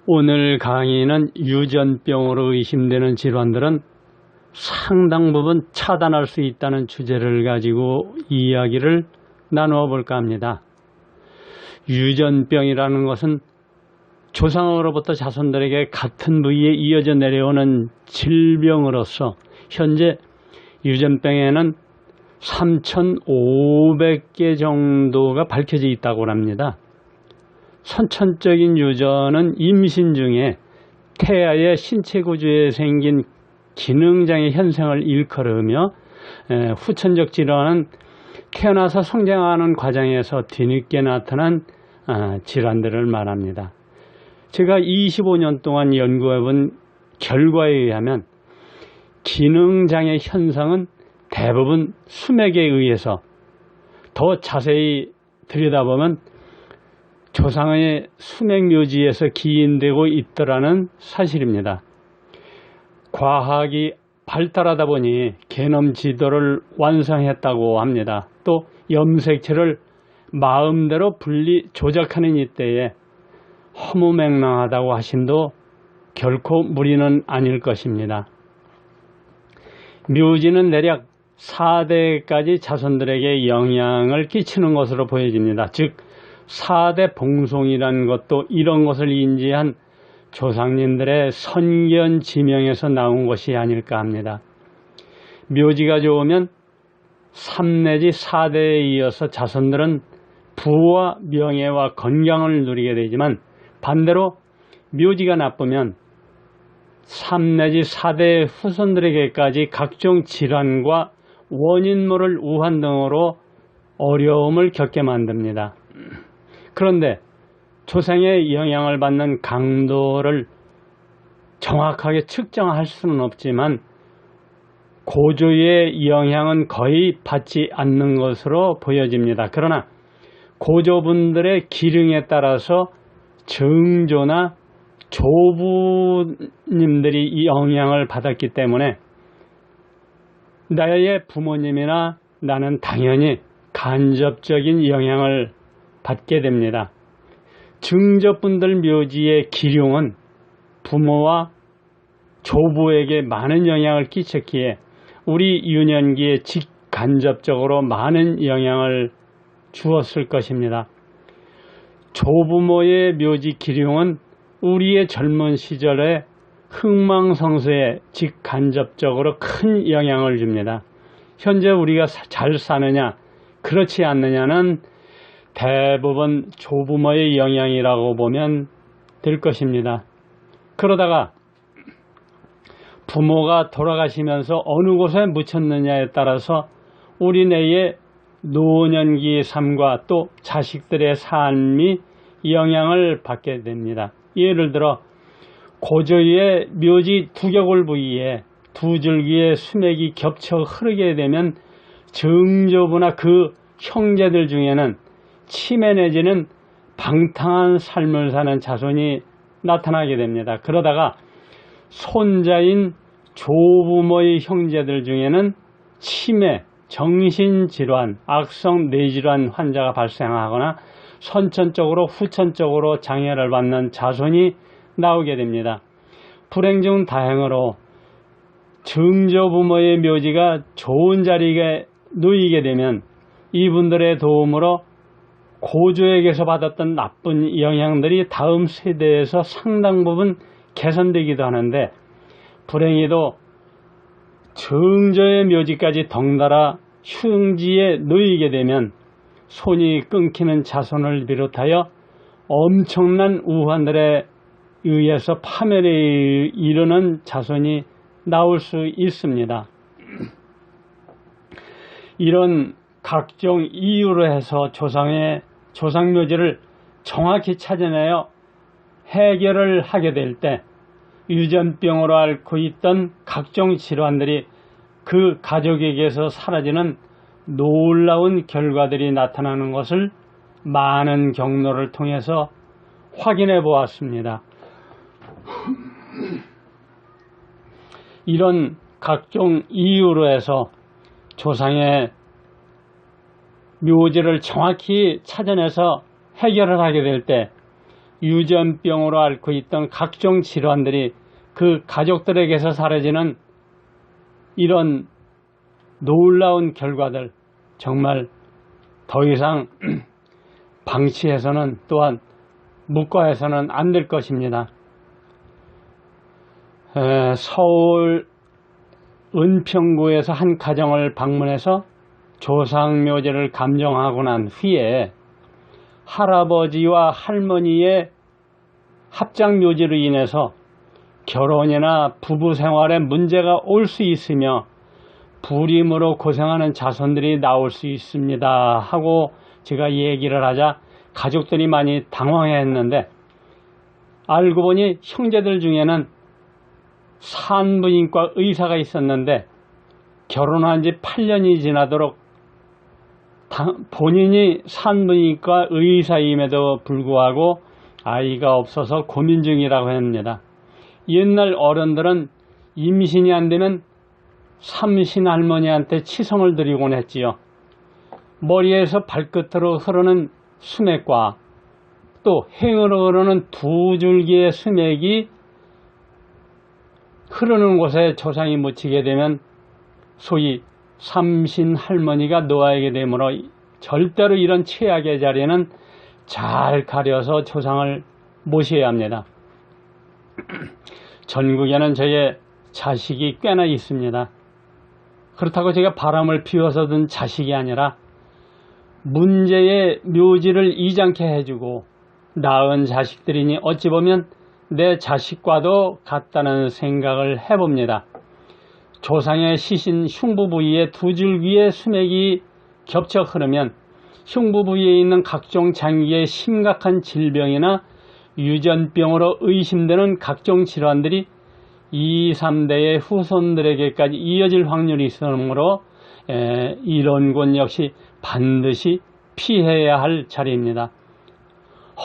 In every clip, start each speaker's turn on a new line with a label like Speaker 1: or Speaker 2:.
Speaker 1: 오늘 강의는 유전병으로 의심되는 질환들은 상당 부분 차단할 수 있다는 주제를 가지고 이야기를 나누어 볼까 합니다. 유전병이라는 것은 조상으로부터 자손들에게 같은 부위에 이어져 내려오는 질병으로서 현재 유전병에는 3,500개 정도가 밝혀져 있다고 합니다. 선천적인 유전은 임신 중에 태아의 신체 구조에 생긴 기능장애 현상을 일컬으며 후천적 질환은 태어나서 성장하는 과정에서 뒤늦게 나타난 질환들을 말합니다. 제가 25년 동안 연구해본 결과에 의하면 기능장애 현상은 대부분 수맥에 의해서 더 자세히 들여다보면 조상의 수맥묘지에서 기인되고 있더라는 사실입니다. 과학이 발달하다 보니 게놈 지도를 완성했다고 합니다. 또 염색체를 마음대로 분리 조작하는 이때에 허무맹랑하다고 하심도 결코 무리는 아닐 것입니다. 묘지는 대략 4대까지 자손들에게 영향을 끼치는 것으로 보여집니다. 즉 4대 봉송이라는 것도 이런 것을 인지한 조상님들의 선견 지명에서 나온 것이 아닐까 합니다. 묘지가 좋으면 3 내지 4대에 이어서 자손들은 부와 명예와 건강을 누리게 되지만 반대로 묘지가 나쁘면 3 내지 4대 후손들에게까지 각종 질환과 원인 모를 우환 등으로 어려움을 겪게 만듭니다. 그런데 조상의 영향을 받는 강도를 정확하게 측정할 수는 없지만 고조의 영향은 거의 받지 않는 것으로 보여집니다. 그러나 고조분들의 기능에 따라서 정조나 조부님들이 이 영향을 받았기 때문에 나의 부모님이나 나는 당연히 간접적인 영향을 받게 됩니다. 증조분들 묘지의 기륭은 부모와 조부에게 많은 영향을 끼쳤기에 우리 유년기에 직간접적으로 많은 영향을 주었을 것입니다. 조부모의 묘지 기륭은 우리의 젊은 시절에 흥망성쇠에 직간접적으로 큰 영향을 줍니다. 현재 우리가 잘 사느냐 그렇지 않느냐는 대부분 조부모의 영향이라고 보면 될 것입니다. 그러다가 부모가 돌아가시면서 어느 곳에 묻혔느냐에 따라서 우리 내의 노년기의 삶과 또 자식들의 삶이 영향을 받게 됩니다. 예를 들어 고조의 묘지 두개골 부위에 두 줄기의 수맥이 겹쳐 흐르게 되면 정조부나 그 형제들 중에는 치매 내지는 방탕한 삶을 사는 자손이 나타나게 됩니다. 그러다가 손자인 조부모의 형제들 중에는 치매, 정신질환, 악성 뇌질환 환자가 발생하거나 선천적으로 후천적으로 장애를 받는 자손이 나오게 됩니다. 불행 중 다행으로 증조부모의 묘지가 좋은 자리에 놓이게 되면 이분들의 도움으로 고조에게서 받았던 나쁜 영향들이 다음 세대에서 상당 부분 개선되기도 하는데 불행히도 정조의 묘지까지 덩달아 흉지에 놓이게 되면 손이 끊기는 자손을 비롯하여 엄청난 우환들에 의해서 파멸에 이르는 자손이 나올 수 있습니다. 이런 각종 이유로 해서 조상묘지를 정확히 찾아내어 해결을 하게 될 때 유전병으로 앓고 있던 각종 질환들이 그 가족에게서 사라지는 놀라운 결과들이 나타나는 것을 많은 경로를 통해서 확인해 보았습니다. 이런 각종 이유로 해서 조상의 묘지를 정확히 찾아내서 해결을 하게 될 때 유전병으로 앓고 있던 각종 질환들이 그 가족들에게서 사라지는 이런 놀라운 결과들, 정말 더 이상 방치해서는 또한 묵과해서는 안 될 것입니다. 서울 은평구에서 한 가정을 방문해서 조상묘지를 감정하고 난 후에 할아버지와 할머니의 합장묘지로 인해서 결혼이나 부부 생활에 문제가 올 수 있으며 불임으로 고생하는 자손들이 나올 수 있습니다 하고 제가 얘기를 하자 가족들이 많이 당황했는데, 알고 보니 형제들 중에는 산부인과 의사가 있었는데 결혼한 지 8년이 지나도록 본인이 산부인과 의사임에도 불구하고 아이가 없어서 고민 중이라고 합니다. 옛날 어른들은 임신이 안 되면 삼신 할머니한테 치성을 드리곤 했지요. 머리에서 발끝으로 흐르는 수맥과 또 행으로 흐르는 두 줄기의 수맥이 흐르는 곳에 조상이 묻히게 되면 소위 삼신 할머니가 놓아야게 되므로 절대로 이런 최악의 자리에는 잘 가려서 조상을 모셔야 합니다. 전국에는 저의 자식이 꽤나 있습니다. 그렇다고 제가 바람을 피워서 든 자식이 아니라 문제의 묘지를 이장케 해주고 낳은 자식들이니 어찌 보면 내 자식과도 같다는 생각을 해봅니다. 조상의 시신 흉부 부위에 두 줄기의 수맥이 겹쳐 흐르면 흉부 부위에 있는 각종 장기의 심각한 질병이나 유전병으로 의심되는 각종 질환들이 2, 3대의 후손들에게까지 이어질 확률이 있으므로 이런 곳 역시 반드시 피해야 할 자리입니다.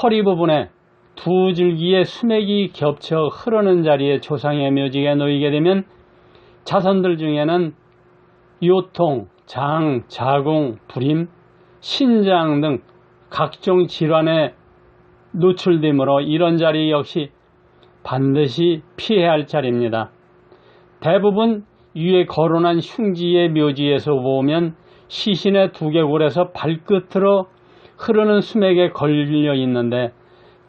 Speaker 1: 허리 부분에 두 줄기의 수맥이 겹쳐 흐르는 자리에 조상의 묘지가 놓이게 되면 자손들 중에는 요통, 장, 자궁, 불임, 신장 등 각종 질환에 노출되므로 이런 자리 역시 반드시 피해야 할 자리입니다. 대부분 위에 거론한 흉지의 묘지에서 보면 시신의 두개골에서 발끝으로 흐르는 수맥에 걸려 있는데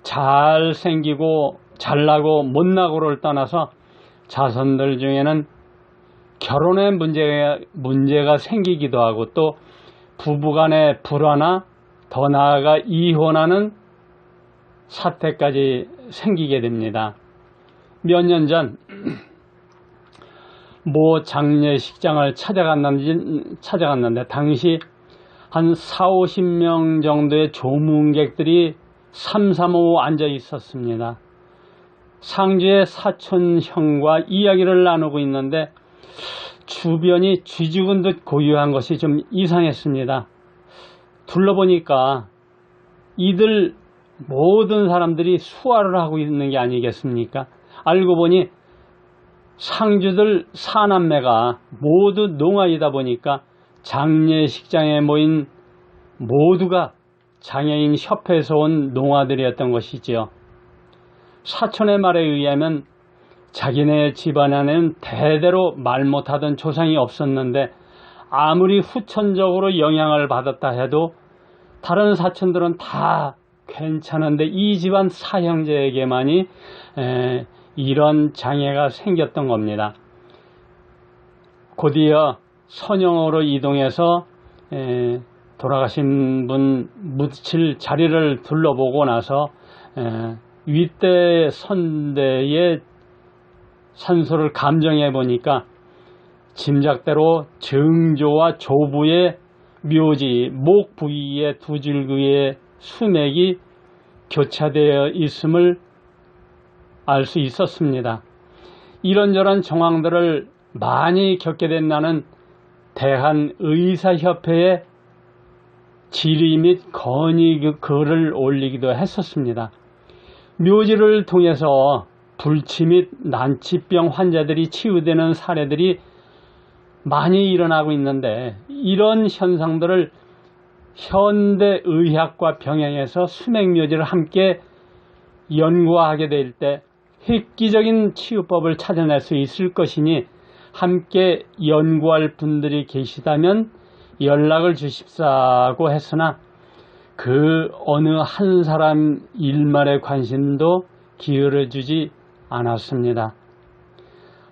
Speaker 1: 잘 생기고 잘나고 못나고를 떠나서 자손들 중에는 결혼에 문제가 생기기도 하고 또 부부간의 불화나 더 나아가 이혼하는 사태까지 생기게 됩니다. 몇 년 전 모 장례식장을 찾아갔는데 당시 한 4, 50명 정도의 조문객들이 삼삼오오 앉아 있었습니다. 상주의 사촌 형과 이야기를 나누고 있는데 주변이 쥐죽은 듯 고요한 것이 좀 이상했습니다. 둘러보니까 이들 모든 사람들이 수화를 하고 있는 게 아니겠습니까? 알고 보니 상주들 사남매가 모두 농아이다 보니까 장례식장에 모인 모두가 장애인 협회에서 온 농아들이었던 것이지요. 사촌의 말에 의하면 자기네 집안에는 대대로 말 못하던 조상이 없었는데 아무리 후천적으로 영향을 받았다 해도 다른 사촌들은 다 괜찮은데 이 집안 사형제에게만이 이런 장애가 생겼던 겁니다. 곧이어 선영으로 이동해서 돌아가신 분 묻힐 자리를 둘러보고 나서 윗대 선대의 산소를 감정해 보니까 짐작대로 정조와 조부의 묘지 목 부위의 두 줄기의 수맥이 교차되어 있음을 알 수 있었습니다. 이런저런 정황들을 많이 겪게 된 나는 대한의사협회에 질의 및 건의 글을 올리기도 했었습니다. 묘지를 통해서 불치 및 난치병 환자들이 치유되는 사례들이 많이 일어나고 있는데 이런 현상들을 현대의학과 병행해서 수맥묘지를 함께 연구하게 될 때 획기적인 치유법을 찾아낼 수 있을 것이니 함께 연구할 분들이 계시다면 연락을 주십사고 했으나 그 어느 한 사람 일말의 관심도 기울여주지 않았습니다.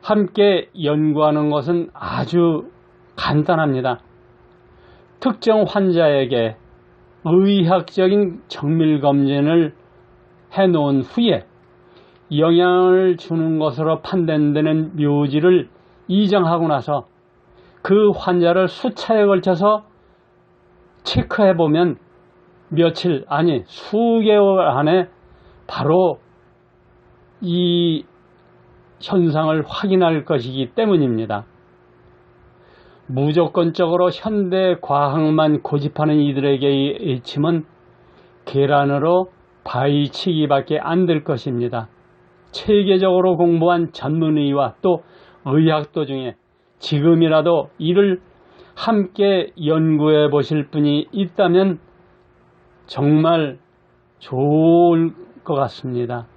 Speaker 1: 함께 연구하는 것은 아주 간단합니다. 특정 환자에게 의학적인 정밀검진을 해놓은 후에 영향을 주는 것으로 판단되는 묘지를 이정하고 나서 그 환자를 수차에 걸쳐서 체크해보면 며칠 아니 수개월 안에 바로 이 현상을 확인할 것이기 때문입니다. 무조건적으로 현대 과학만 고집하는 이들에게의 애침은 계란으로 바위치기밖에 안 될 것입니다. 체계적으로 공부한 전문의와 또 의학도 중에 지금이라도 이를 함께 연구해 보실 분이 있다면 정말 좋을 것 같습니다.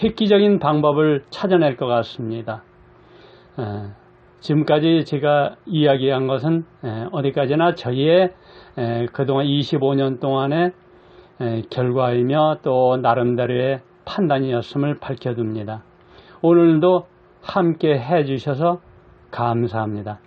Speaker 1: 획기적인 방법을 찾아낼 것 같습니다. 지금까지 제가 이야기한 것은 어디까지나 저희의 그동안 25년 동안의 결과이며 또 나름대로의 판단이었음을 밝혀둡니다. 오늘도 함께 해주셔서 감사합니다.